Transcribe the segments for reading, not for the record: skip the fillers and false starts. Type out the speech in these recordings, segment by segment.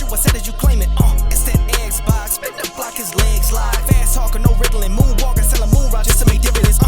shoot, what said did you claim it? It's that Xbox, spin the block, his legs slide. Fast talker, no riddling, moonwalking, selling moon rock just to make dividends.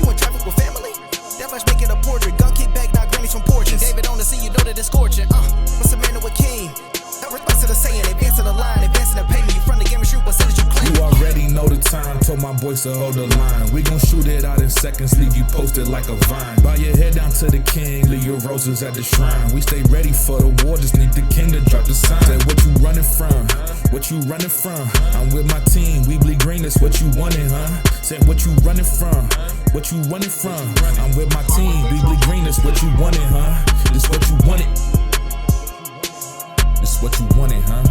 You in traffic with family? That much making a portrait. Gun kick back, not grannies from porches. David on the scene, you know that it's scorching. What's a man with king? No response to the saying, advancing the line, advancing the payment. You front the game and shoot, what said did you claim? You already know the time, told my boys to hold the line. We gon' shoot it out in seconds, leave you posted like a vine. Bow your head down to the king, leave your roses at the shrine. We stay ready for the war, just need the king to drop the sign. Say what you running from, what you running from? I'm with my team, we bleed green, that's what you wanted, huh? Say what you running from, what you running from? I'm with my team, we bleed green, that's what you wanted, huh? This what you wanted, this what you wanted, huh?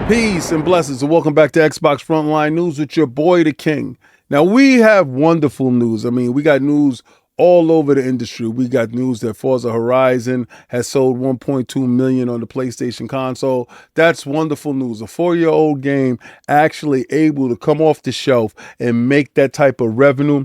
Peace and blessings, and welcome back to Xbox Frontline News with your boy, the King. Now, we have wonderful news. I mean, we got news all over the industry. We got news that Forza Horizon has sold 1.2 million on the PlayStation console. That's wonderful news. A 4-year-old game actually able to come off the shelf and make that type of revenue.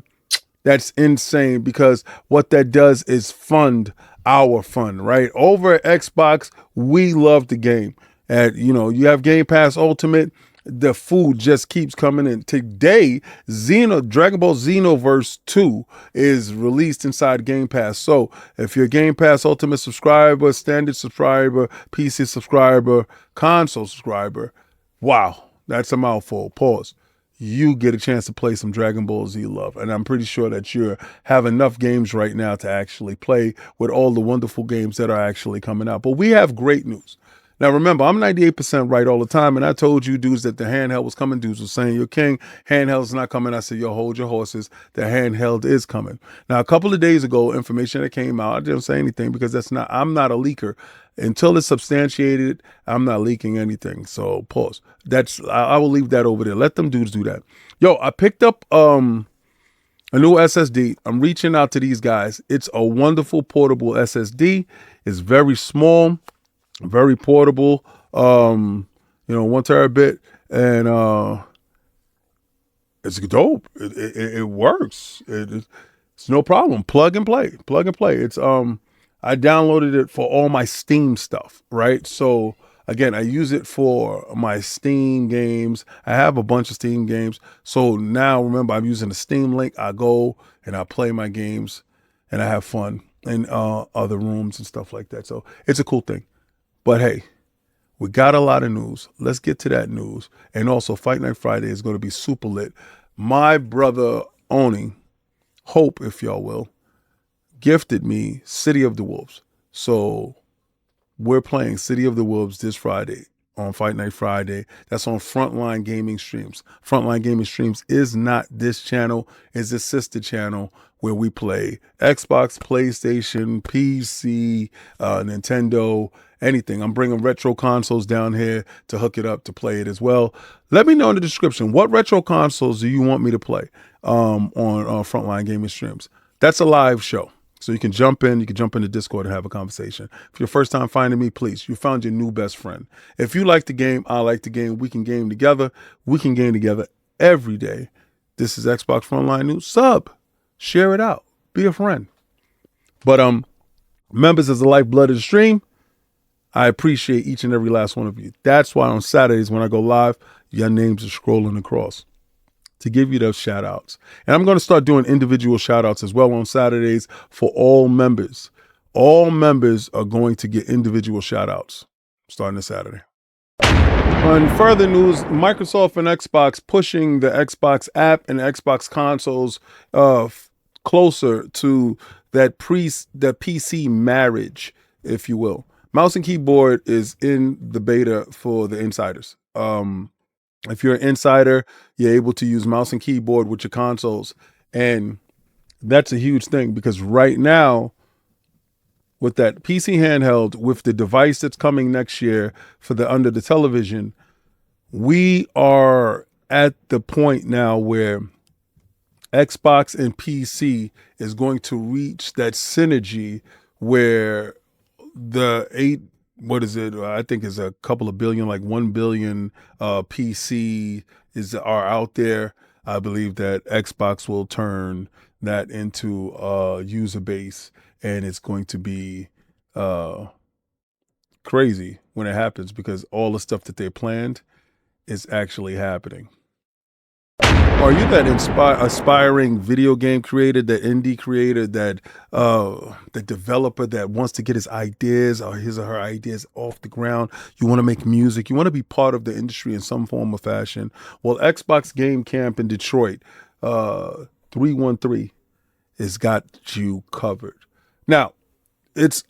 That's insane, because what that does is fund our fun, right? Over at Xbox, we love the game. You have Game Pass Ultimate. The food just keeps coming in. Today, Dragon Ball Xenoverse 2 is released inside Game Pass. So if you're a Game Pass Ultimate subscriber, standard subscriber, PC subscriber, console subscriber, wow, that's a mouthful. Pause. You get a chance to play some Dragon Ball Z love. And I'm pretty sure that you have enough games right now to actually play with all the wonderful games that are actually coming out. But we have great news. Now, remember, I'm 98% right all the time, and I told you dudes that the handheld was coming. Dudes was saying, "Yo, King, handheld's not coming." I said, "Yo, hold your horses. The handheld is coming." Now, a couple of days ago, information that came out, I didn't say anything because I'm not a leaker. Until it's substantiated, I'm not leaking anything. So, pause. I will leave that over there. Let them dudes do that. Yo, I picked up a new SSD. I'm reaching out to these guys. It's a wonderful portable SSD. It's very small, very portable, 1 terabit, and it's dope. It works. It's no problem. Plug and play. It's I downloaded it for all my Steam stuff, right? So again, I use it for my Steam games. I have a bunch of Steam games. So now remember, I'm using the Steam link. I go and I play my games and I have fun in other rooms and stuff like that. So it's a cool thing. But hey, we got a lot of news. Let's get to that news. And also, Fight Night Friday is going to be super lit. My brother Oni, Hope, if y'all will, gifted me City of the Wolves. So we're playing City of the Wolves this Friday on Fight Night Friday. That's on Frontline Gaming Streams. Frontline Gaming Streams is not this channel. It's a sister channel where we play Xbox, PlayStation, PC, Nintendo, anything. I'm bringing retro consoles down here to hook it up to play it as well. Let me know in the description, what retro consoles do you want me to play on Frontline Gaming Streams? That's a live show. So you can jump in the Discord and have a conversation. If you're first time finding me, please, you found your new best friend. If you like the game, I like the game. We can game together. We can game together every day. This is Xbox Frontline News. Sub, share it out, be a friend. But members as the lifeblood of the stream, I appreciate each and every last one of you. That's why on Saturdays when I go live, your names are scrolling across to give you those shout outs. And I'm going to start doing individual shout outs as well on Saturdays for all members. All members are going to get individual shout outs starting this Saturday. On further news, Microsoft and Xbox pushing the Xbox app and Xbox consoles closer to that PC marriage, if you will. Mouse and keyboard is in the beta for the insiders. If you're an insider, you're able to use mouse and keyboard with your consoles. And that's a huge thing because right now, with that PC handheld, with the device that's coming next year for the under the television, we are at the point now where Xbox and PC is going to reach that synergy where the I think is a couple of billion, like 1 billion PC are out there. I believe that Xbox will turn that into a user base, and it's going to be crazy when it happens because all the stuff that they planned is actually happening. Are you that aspiring video game creator, that indie creator, that the developer that wants to get his ideas or his or her ideas off the ground? You want to make music. You want to be part of the industry in some form or fashion. Well, Xbox Game Camp in Detroit, 313, has got you covered. Now, it's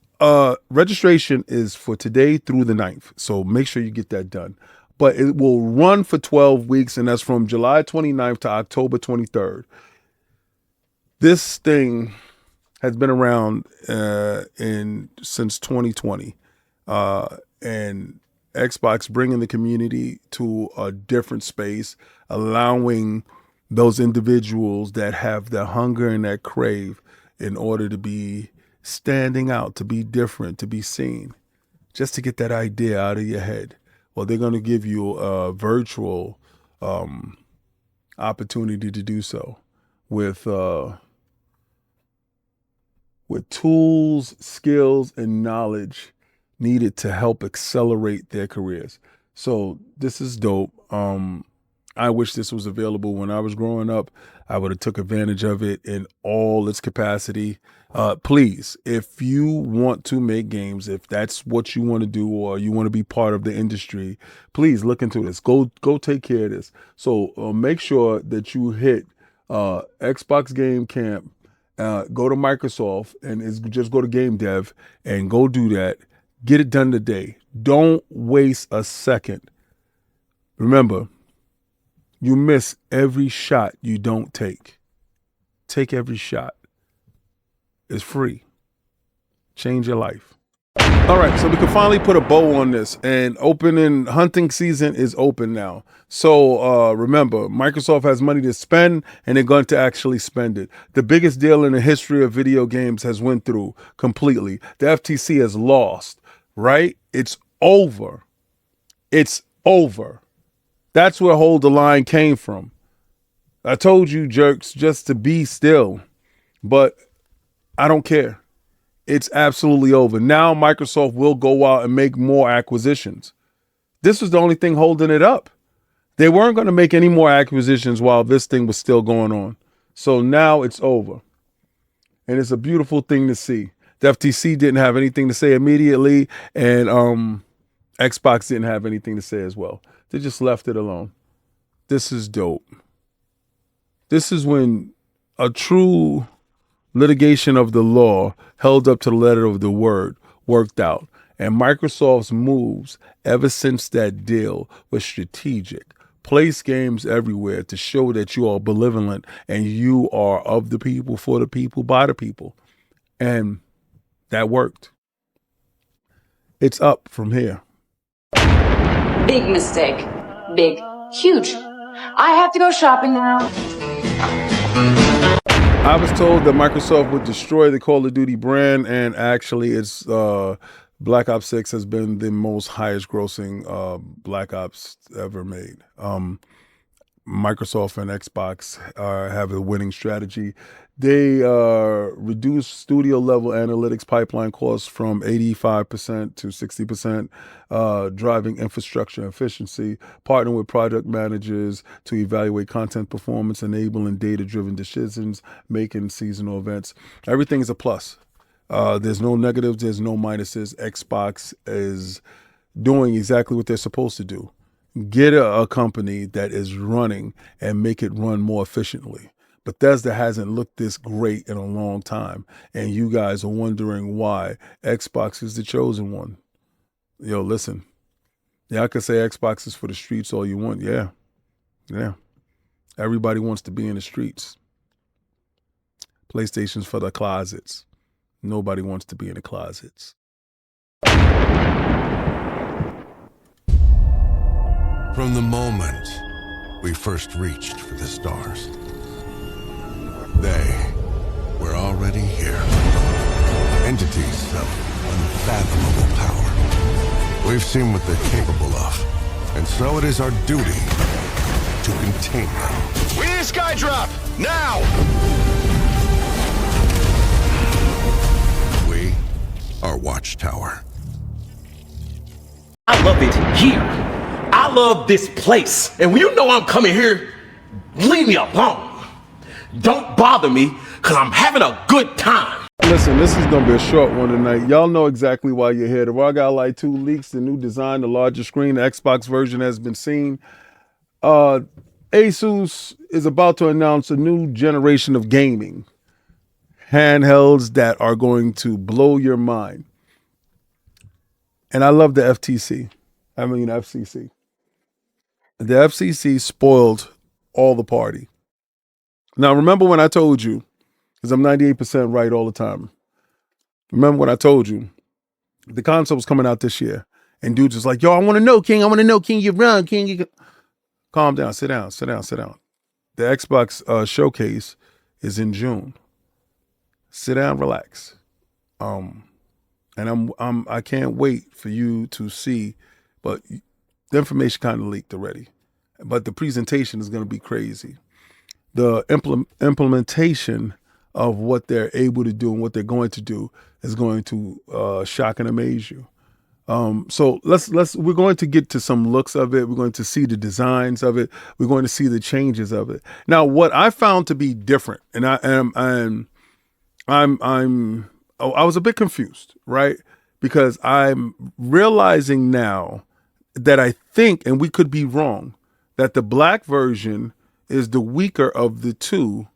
registration is for today through the 9th, so make sure you get that done. But it will run for 12 weeks, and that's from July 29th to October 23rd. This thing has been around since 2020, and Xbox bringing the community to a different space, allowing those individuals that have the hunger and that crave in order to be standing out, to be different, to be seen, just to get that idea out of your head. Well, they're going to give you a virtual opportunity to do so with tools, skills, and knowledge needed to help accelerate their careers. So this is dope. I wish this was available when I was growing up. I would have took advantage of it in all its capacity. Please, if you want to make games, if that's what you want to do, or you want to be part of the industry, please look into this. Go take care of this. So make sure that you hit Xbox Game Camp, go to Microsoft, and just go to Game Dev and go do that. Get it done today. Don't waste a second. Remember, you miss every shot you don't take. Take every shot. It's free. Change your life. All right, so we can finally put a bow on this, and hunting season is open now. So remember, Microsoft has money to spend, and they're going to actually spend it. The biggest deal in the history of video games has went through completely. The FTC has lost, right? It's over. It's over. That's where Hold the Line came from. I told you, jerks, just to be still, but I don't care. It's absolutely over. Now Microsoft will go out and make more acquisitions. This was the only thing holding it up. They weren't going to make any more acquisitions while this thing was still going on. So now it's over. And it's a beautiful thing to see. The FTC didn't have anything to say immediately, and Xbox didn't have anything to say as well. They just left it alone. This is dope. This is when a true litigation of the law held up to the letter of the word worked out. And Microsoft's moves ever since that deal was strategic. Place games everywhere to show that you are benevolent and you are of the people, for the people, by the people. And that worked. It's up from here. Big mistake. Big. Huge. I have to go shopping now. I was told that Microsoft would destroy the Call of Duty brand, and actually it's Black Ops 6 has been the most highest grossing Black Ops ever made. Microsoft and Xbox have a winning strategy. They reduce studio level analytics pipeline costs from 85% to 60%, driving infrastructure efficiency, partner with project managers to evaluate content performance, enabling data-driven decisions, making seasonal events. Everything is a plus. There's no negatives, there's no minuses. Xbox is doing exactly what they're supposed to do. Get a company that is running and make it run more efficiently. Bethesda hasn't looked this great in a long time, and you guys are wondering why. Xbox is the chosen one. Yo, listen. Yeah, I could say Xbox is for the streets all you want. Yeah. Everybody wants to be in the streets. PlayStation's for the closets. Nobody wants to be in the closets. From the moment we first reached for the stars, they were already here. Entities of unfathomable power. We've seen what they're capable of, and so it is our duty to contain them. We need a sky drop! Now! We are Watchtower. I love it here. I love this place. And when you know I'm coming here, leave me alone. Don't bother me, because I'm having a good time. Listen, this is going to be a short one tonight. Y'all know exactly why you're here. The ROG Ally 2 leaks, the new design, the larger screen, the Xbox version has been seen. Asus is about to announce a new generation of gaming handhelds that are going to blow your mind. And I love the FCC. The FCC spoiled all the party. Now, remember when I told you, because I'm 98% right all the time. Remember when I told you the console was coming out this year, and dudes was like, yo, I want to know, King. I want to know, King, you're wrong, King. Calm down, sit down. The Xbox showcase is in June. Sit down, relax. And I can't wait for you to see, but the information kind of leaked already. But the presentation is going to be crazy. The implementation of what they're able to do and what they're going to do is going to shock and amaze you. So we're going to get to some looks of it. We're going to see the designs of it. We're going to see the changes of it. Now, what I found to be different, and I was a bit confused, right? Because I'm realizing now that I think, and we could be wrong, that the black version is the weaker of the two.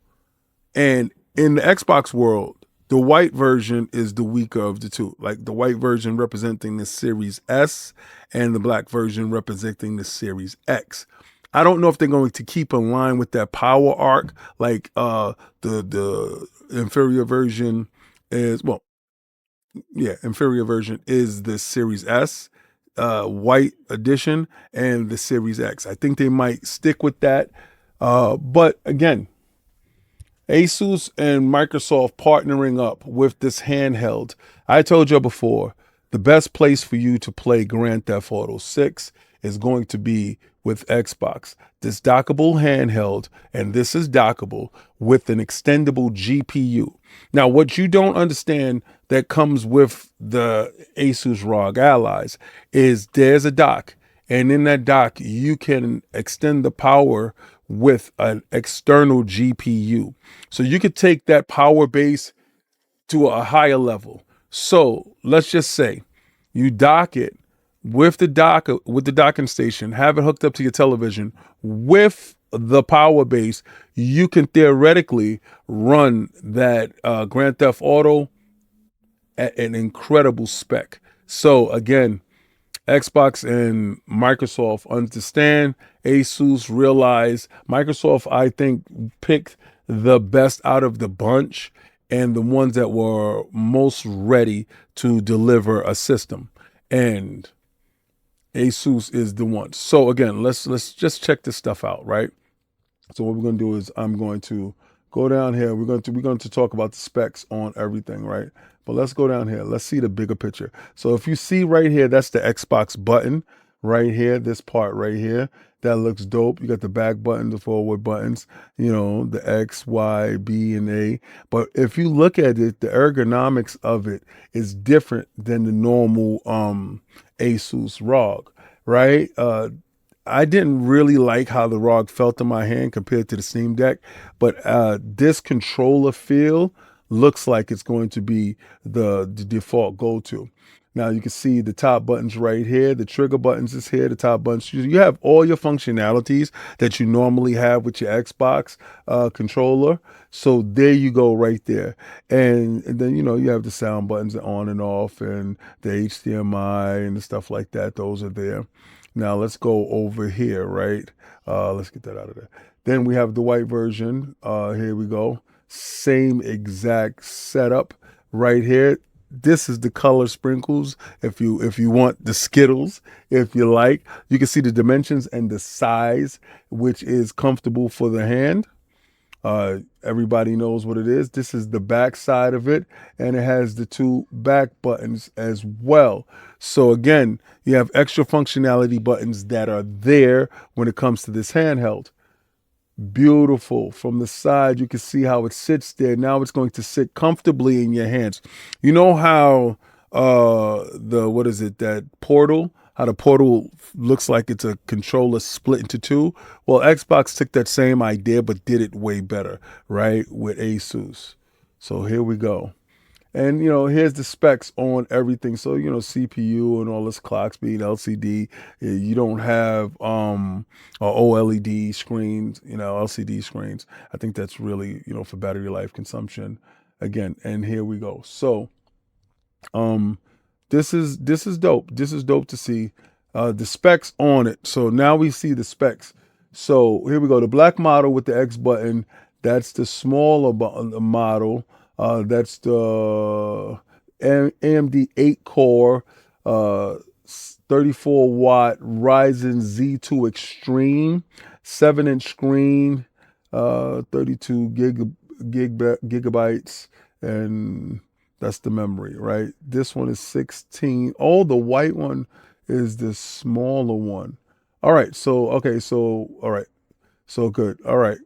And in the Xbox world, the white version is the weaker of the two. Like the white version representing the Series S and the black version representing the Series X. I don't know if they're going to keep in line with that power arc, like the inferior version is, inferior version is the Series S, white edition, and the Series X. I think they might stick with that. But again, Asus and Microsoft partnering up with this handheld. I told you before, the best place for you to play Grand Theft Auto 6 is going to be with Xbox. This dockable handheld, and this is dockable with an extendable GPU. Now, what you don't understand that comes with the Asus ROG Allies is there's a dock, and in that dock, you can extend the power with an external GPU. So you could take that power base to a higher level. So let's just say you dock it with the docking station, have it hooked up to your television with the power base. You can theoretically run that Grand Theft Auto at an incredible spec. So again, Xbox and Microsoft understand. Asus realize. Microsoft, I think, picked the best out of the bunch and the ones that were most ready to deliver a system. And Asus is the one. So again, let's just check this stuff out, right? So what we're going to do is I'm going to go down here. We're going to talk about the specs on everything, right? But let's go down here. Let's see the bigger picture. So if you see right here, that's the Xbox button right here, this part right here. That looks dope. You got the back button, the forward buttons, the X, Y, B, and A. But if you look at it, the ergonomics of it is different than the normal Asus ROG, right? I didn't really like how the ROG felt in my hand compared to the Steam Deck, but this controller feel looks like it's going to be the default go-to. Now you can see the top buttons right here, the trigger buttons is here, the top buttons. You have all your functionalities that you normally have with your Xbox controller. So there you go right there. And then, you have the sound buttons on and off and the HDMI and the stuff like that. Those are there. Now let's go over here, right? Let's get that out of there. Then we have the white version. Here we go. Same exact setup right here. This is the color sprinkles. If you want the Skittles, if you like, you can see the dimensions and the size, which is comfortable for the hand. Everybody knows what it is. This is the back side of it, and it has the two back buttons as well. So again, you have extra functionality buttons that are there when it comes to this handheld. Beautiful. From the side, you can see how it sits there. Now it's going to sit comfortably in your hands. You know how that Portal how the Portal looks like it's a controller split into two. Well, Xbox took that same idea but did it way better, right, with Asus. So here we go. And, here's the specs on everything. So, CPU and all this clock speed, LCD. You don't have OLED screens, LCD screens. I think that's really, for battery life consumption. Again, and here we go. So, this is dope. This is dope to see the specs on it. So now we see the specs. So here we go. The black model with the X button. That's the smaller model. That's the AMD 8 core, 34 watt Ryzen Z2 Extreme, 7-inch screen, 32 gigabytes, and that's the memory, right? This one is 16. Oh, the white one is the smaller one. All right. So, okay. So, all right. So good. All right.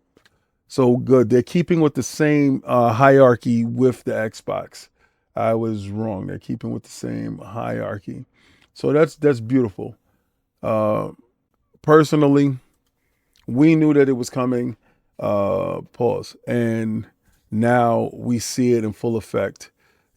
So good. They're keeping with the same hierarchy with the Xbox. I was wrong. They're keeping with the same hierarchy. So that's beautiful. Personally, we knew that it was coming. Pause. And now we see it in full effect.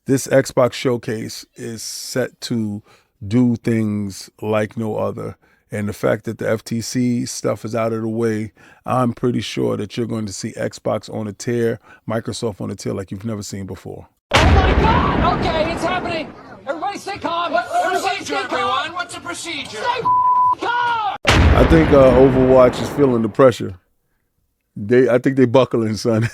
This Xbox showcase is set to do things like no other. And the fact that the FTC stuff is out of the way, I'm pretty sure that you're going to see Xbox on a tear, Microsoft on a tear like you've never seen before. Oh my God! Okay, it's happening. Everybody stay calm. What's the procedure, everyone? What's the procedure? Stay calm! I think Overwatch is feeling the pressure. I think they buckling, son.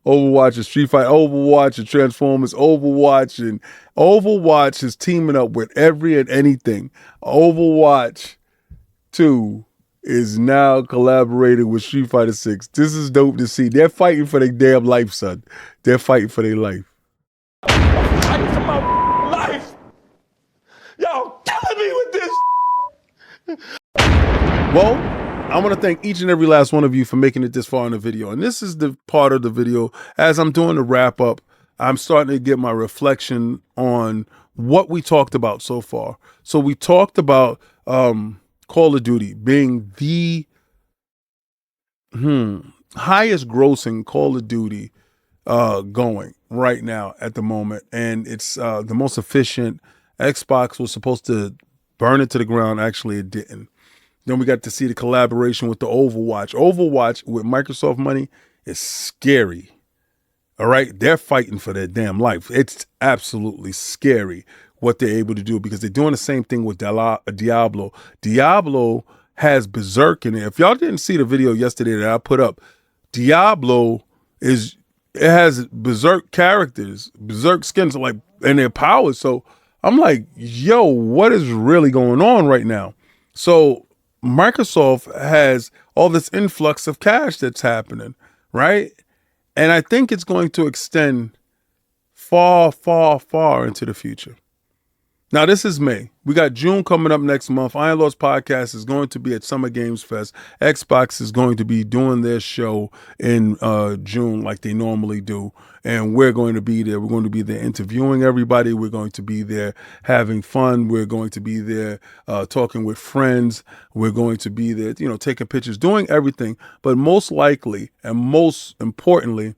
Overwatch and Street Fighter, Overwatch and Transformers, Overwatch is teaming up with every and anything. Overwatch 2 is now collaborating with Street Fighter 6. This is dope to see. They're fighting for their damn life, son. They're fighting for their life. I'm fighting for my life. Y'all killing me with this. Well, I want to thank each and every last one of you for making it this far in the video. And this is the part of the video, as I'm doing the wrap up, I'm starting to get my reflection on what we talked about so far. So we talked about Call of Duty being the highest grossing Call of Duty going right now at the moment. And it's the most efficient. Xbox was supposed to burn it to the ground. Actually, it didn't. Then we got to see the collaboration with the Overwatch. Overwatch with Microsoft money is scary. All right. They're fighting for their damn life. It's absolutely scary what they're able to do because they're doing the same thing with Diablo. Diablo has Berserk in it. If y'all didn't see the video yesterday that I put up, Diablo has Berserk characters, Berserk skins and their powers. So I'm like, yo, what is really going on right now? So Microsoft has all this influx of cash that's happening, right? And I think it's going to extend far, far, far into the future. Now, this is May. We got June coming up next month. Iron Lords Podcast is going to be at Summer Games Fest. Xbox is going to be doing their show in June like they normally do. And we're going to be there. We're going to be there interviewing everybody. We're going to be there having fun. We're going to be there talking with friends. We're going to be there, taking pictures, doing everything. But most likely and most importantly,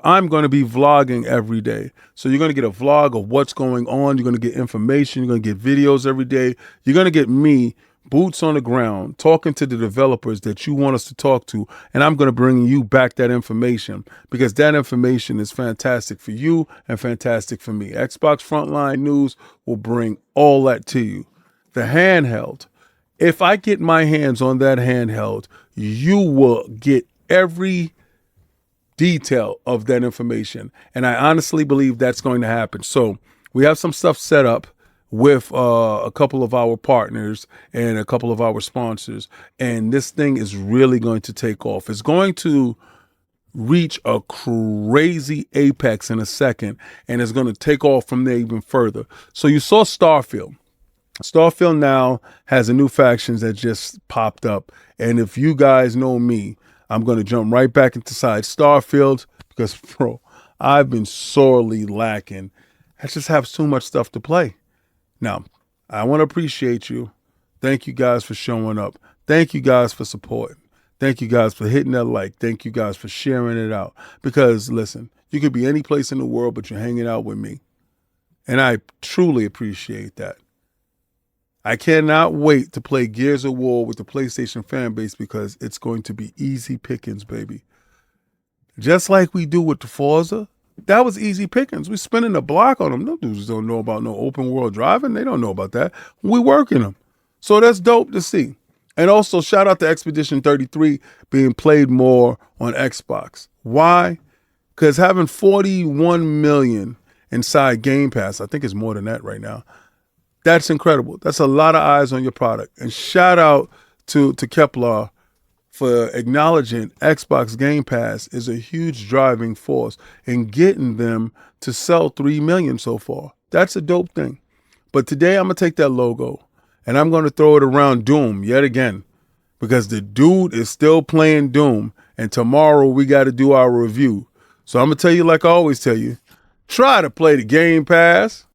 I'm going to be vlogging every day. So you're going to get a vlog of what's going on. You're going to get information. You're going to get videos every day. You're going to get me, boots on the ground, talking to the developers that you want us to talk to. And I'm going to bring you back that information because that information is fantastic for you and fantastic for me. Xbox Frontline News will bring all that to you. The handheld. If I get my hands on that handheld, you will get every detail of that information. And I honestly believe that's going to happen. So we have some stuff set up with a couple of our partners and a couple of our sponsors. And this thing is really going to take off. It's going to reach a crazy apex in a second, and it's going to take off from there even further. So you saw Starfield. Starfield now has a new faction that just popped up. And if you guys know me, I'm going to jump right back inside Starfield because, bro, I've been sorely lacking. I just have too much stuff to play. Now, I want to appreciate you. Thank you guys for showing up. Thank you guys for supporting. Thank you guys for hitting that like. Thank you guys for sharing it out. Because listen, you could be any place in the world, but you're hanging out with me. And I truly appreciate that. I cannot wait to play Gears of War with the PlayStation fan base because it's going to be easy pickings, baby. Just like we do with the Forza, that was easy pickings. We're spinning the block on them. No dudes don't know about no open world driving. They don't know about that. We working them. So that's dope to see. And also shout out to Expedition 33 being played more on Xbox. Why? Because having 41 million inside Game Pass, I think it's more than that right now. That's incredible. That's a lot of eyes on your product. And shout out to Kepler for acknowledging Xbox Game Pass is a huge driving force in getting them to sell 3 million so far. That's a dope thing. But today I'm going to take that logo and I'm going to throw it around Doom yet again because the dude is still playing Doom. And tomorrow we got to do our review. So I'm going to tell you like I always tell you, try to play the Game Pass.